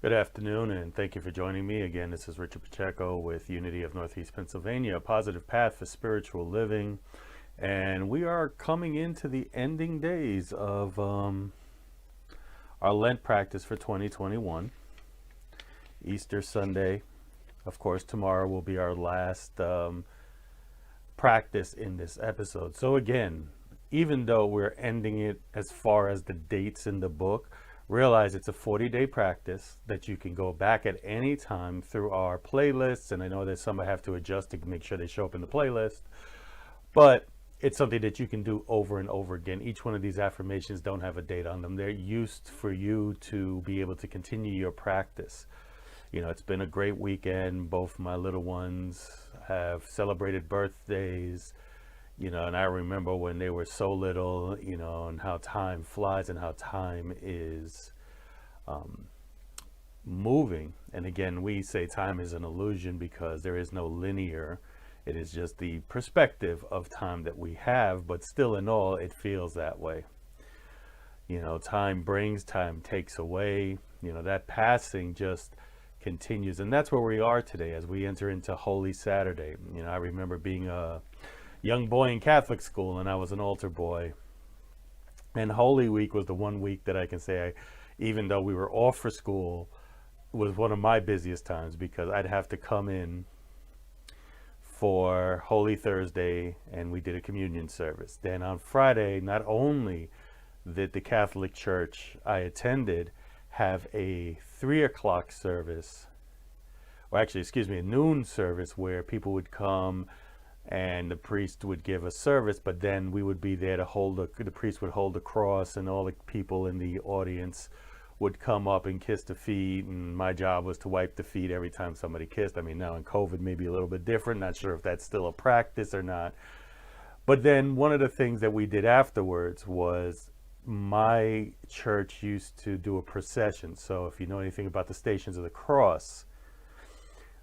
Good afternoon, and thank you for joining me. Again, this is Richard Pacheco with Unity of Northeast Pennsylvania, a positive path for spiritual living. And we are coming into the ending days of our Lent practice for 2021. Easter Sunday, of course, tomorrow will be our last practice in this episode. So, again, even though we're ending it as far as the dates in the book, realize it's a 40-day practice that you can go back at any time through our playlists. And I know that some I have to adjust to make sure they show up in the playlist, but it's something that you can do over and over again. Each one of these affirmations don't have a date on them. They're used for you to be able to continue your practice. You know, it's been a great weekend. Both my little ones have celebrated birthdays, and I remember when they were so little, and how time flies and how time is moving. And again, we say time is an illusion because there is no linear. It is just the perspective of time that we have, but still in all, it feels that way. Time brings, time takes away. That passing just continues. And that's where we are today as we enter into Holy Saturday. I remember being a young boy in Catholic school, and I was an altar boy. And Holy Week was the one week that I can say, even though we were off for school, was one of my busiest times because I'd have to come in for Holy Thursday and we did a communion service. Then on Friday, not only did the Catholic Church I attended have a 3 o'clock service, or actually, excuse me, a noon service where people would come and the priest would give a service, but then we would be there to the priest would hold the cross, and all the people in the audience would come up and kiss the feet, and my job was to wipe the feet every time somebody kissed. I mean, now in COVID, maybe a little bit different. Not sure if that's still a practice or not. But then one of the things that we did afterwards was my church used to do a procession. So if you know anything about the Stations of the Cross,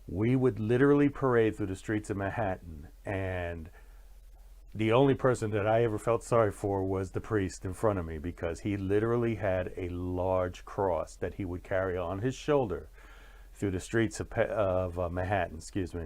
we would literally parade through the streets of Manhattan, and the only person that I ever felt sorry for was the priest in front of me, because he literally had a large cross that he would carry on his shoulder through the streets of Manhattan, excuse me.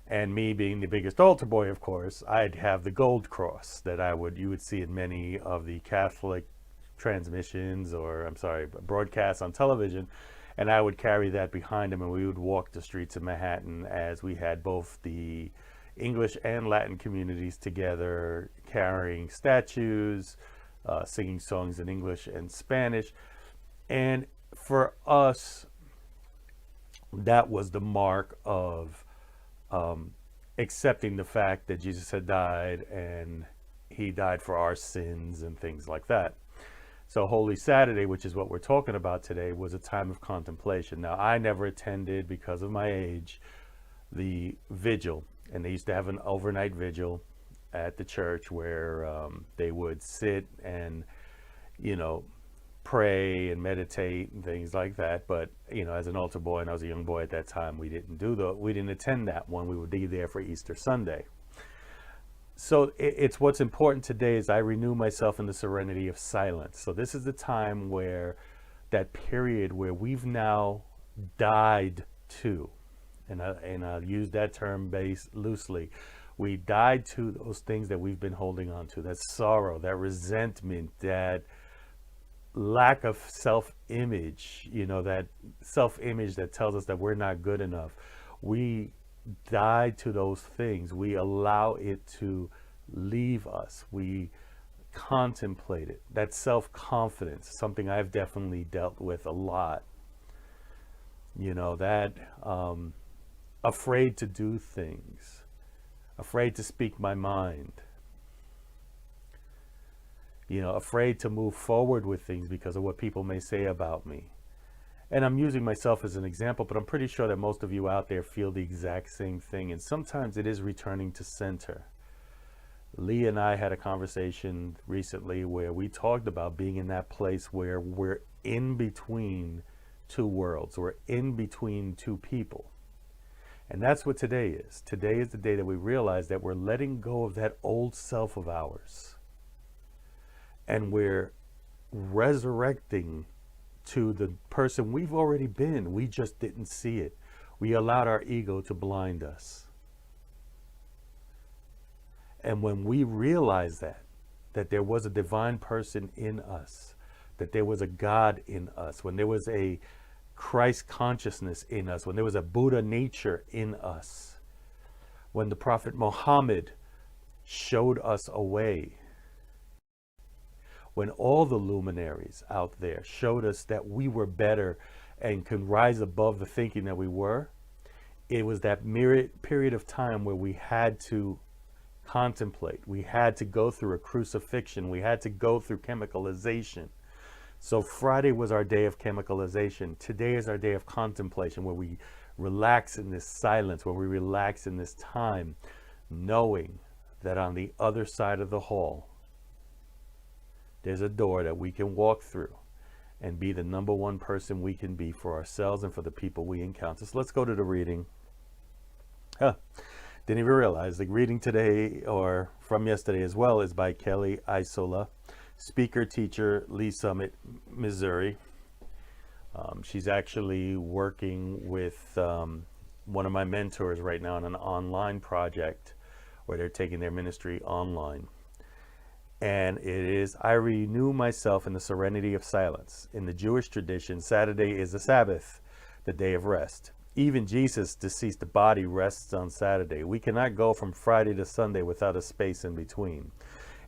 And me being the biggest altar boy, of course, I'd have the gold cross that you would see in many of the Catholic transmissions, or I'm sorry, broadcasts on television. And I would carry that behind him, and we would walk the streets of Manhattan as we had both the English and Latin communities together, carrying statues, singing songs in English and Spanish. And for us, that was the mark of accepting the fact that Jesus had died, and he died for our sins and things like that. So Holy Saturday, which is what we're talking about today, was a time of contemplation. Now, I never attended, because of my age, the vigil. And they used to have an overnight vigil at the church where they would sit and, pray and meditate and things like that. But, as an altar boy, and I was a young boy at that time, we didn't attend that one. We would be there for Easter Sunday. So it's what's important today is I renew myself in the serenity of silence. So this is the time where that period where we've now died to, and I'll use that term loosely. We died to those things that we've been holding on to, that sorrow, that resentment, that lack of self-image, that self-image that tells us that we're not good enough. We die to those things. We allow it to leave us. We contemplate it. That self-confidence, something I've definitely dealt with a lot. That afraid to do things, afraid to speak my mind, afraid to move forward with things because of what people may say about me. And I'm using myself as an example, but I'm pretty sure that most of you out there feel the exact same thing. And sometimes it is returning to center. Lee and I had a conversation recently where we talked about being in that place where we're in between two worlds. We're in between two people. And that's what today is. Today is the day that we realize that we're letting go of that old self of ours. And we're resurrecting to the person we've already been. We just didn't see it. We allowed our ego to blind us. And when we realized that there was a divine person in us, that there was a God in us, when there was a Christ consciousness in us, when there was a Buddha nature in us, when the Prophet Muhammad showed us a way, when all the luminaries out there showed us that we were better and could rise above the thinking that we were, it was that period of time where we had to contemplate. We had to go through a crucifixion. We had to go through chemicalization. So Friday was our day of chemicalization. Today is our day of contemplation, where we relax in this silence, where we relax in this time, knowing that on the other side of the hall, there's a door that we can walk through and be the number one person we can be for ourselves and for the people we encounter. So let's go to the reading. Didn't even realize the reading today, or from yesterday as well, is by Kelly Isola, speaker, teacher, Lee Summit, Missouri. She's actually working with one of my mentors right now on an online project where they're taking their ministry online. And it is, I renew myself in the serenity of silence. In the Jewish tradition, Saturday is the Sabbath, the day of rest. Even Jesus' deceased body rests on Saturday. We cannot go from Friday to Sunday without a space in between.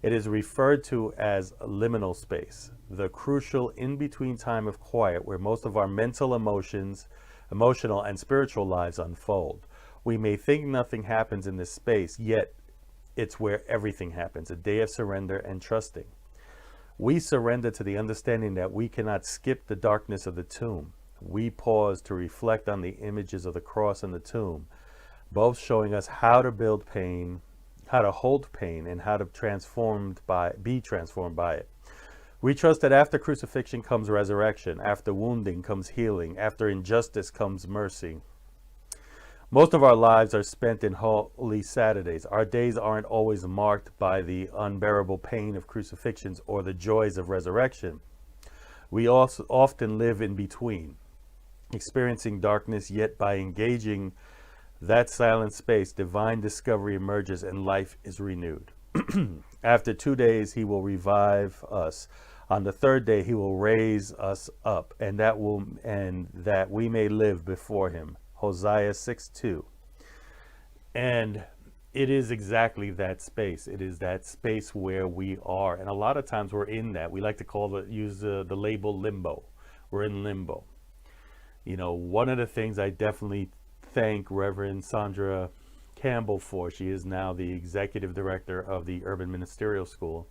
It is referred to as liminal space, the crucial in-between time of quiet where most of our mental, emotional, and spiritual lives unfold. We may think nothing happens in this space, yet it's where everything happens, a day of surrender and trusting. We surrender to the understanding that we cannot skip the darkness of the tomb. We pause to reflect on the images of the cross and the tomb, both showing us how to build pain, how to hold pain, and how to be transformed by it. We trust that after crucifixion comes resurrection, after wounding comes healing, after injustice comes mercy. Most of our lives are spent in Holy Saturdays. Our days aren't always marked by the unbearable pain of crucifixions or the joys of resurrection. We also often live in between, experiencing darkness, yet by engaging that silent space, divine discovery emerges and life is renewed. After 2 days, he will revive us. On the third day, he will raise us up, and that we may live before him. Hosea 6:2. And it is exactly that space. It is that space where we are. And a lot of times we're in that. We like to use the label limbo. We're in limbo. You know, one of the things I definitely thank Reverend Sandra Campbell for, she is now the executive director of the Urban Ministerial School.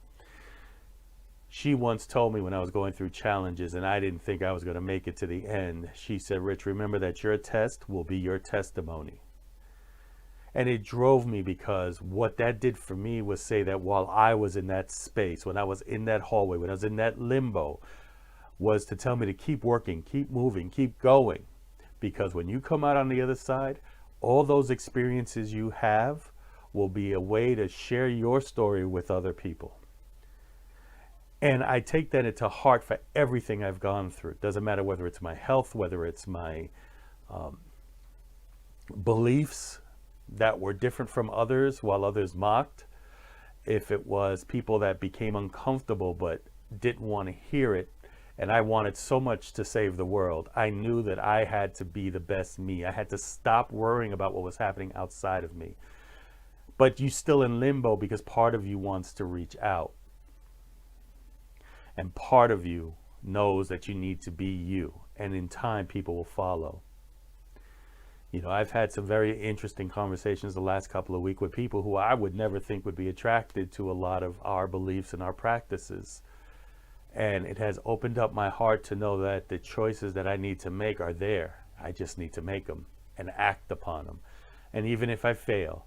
She once told me when I was going through challenges and I didn't think I was going to make it to the end, she said, Rich, remember that your test will be your testimony. And it drove me, because what that did for me was say that while I was in that space, when I was in that hallway, when I was in that limbo, was to tell me to keep working, keep moving, keep going. Because when you come out on the other side, all those experiences you have will be a way to share your story with other people. And I take that into heart for everything I've gone through. Doesn't matter whether it's my health, whether it's my beliefs that were different from others while others mocked. If it was people that became uncomfortable but didn't want to hear it, and I wanted so much to save the world, I knew that I had to be the best me. I had to stop worrying about what was happening outside of me. But you're still in limbo because part of you wants to reach out. And part of you knows that you need to be you. And in time, people will follow. You know, I've had some very interesting conversations the last couple of weeks with people who I would never think would be attracted to a lot of our beliefs and our practices. And it has opened up my heart to know that the choices that I need to make are there. I just need to make them and act upon them. And even if I fail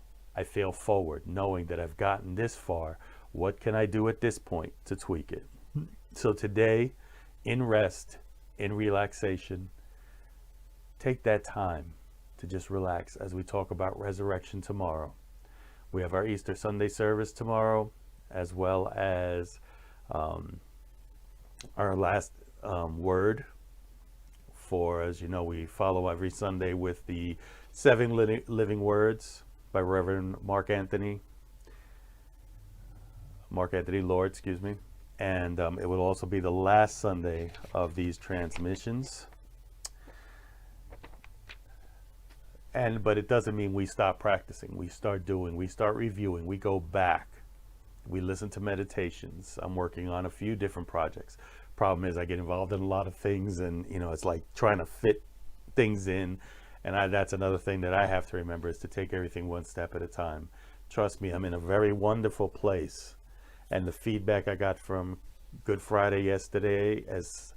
forward, knowing that I've gotten this far. What can I do at this point to tweak it? So today, in rest, in relaxation, take that time to just relax as we talk about resurrection tomorrow. We have our Easter Sunday service tomorrow, as well as our last word for, as you know, we follow every Sunday with the Seven Living Words by Reverend Mark Anthony Lord, excuse me. And it will also be the last Sunday of these transmissions. But it doesn't mean we stop practicing. We start doing, we start reviewing, we go back. We listen to meditations. I'm working on a few different projects. Problem is I get involved in a lot of things, and it's like trying to fit things in. And that's another thing that I have to remember, is to take everything one step at a time. Trust me, I'm in a very wonderful place. And the feedback I got from Good Friday yesterday, as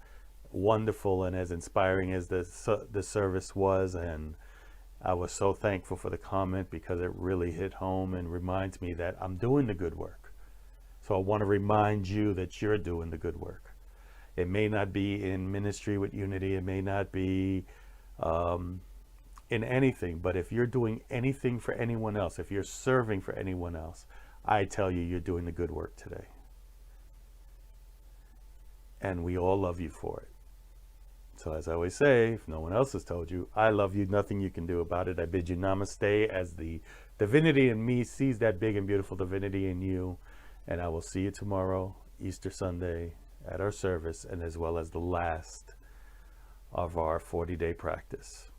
wonderful and as inspiring as the service was, and I was so thankful for the comment, because it really hit home and reminds me that I'm doing the good work. So I want to remind you that you're doing the good work. It may not be in ministry with Unity, it may not be in anything, but if you're doing anything for anyone else, if you're serving for anyone else, I tell you, you're doing the good work today. And we all love you for it. So as I always say, if no one else has told you, I love you, nothing you can do about it. I bid you namaste, as the divinity in me sees that big and beautiful divinity in you. And I will see you tomorrow, Easter Sunday, at our service, and as well as the last of our 40-day practice.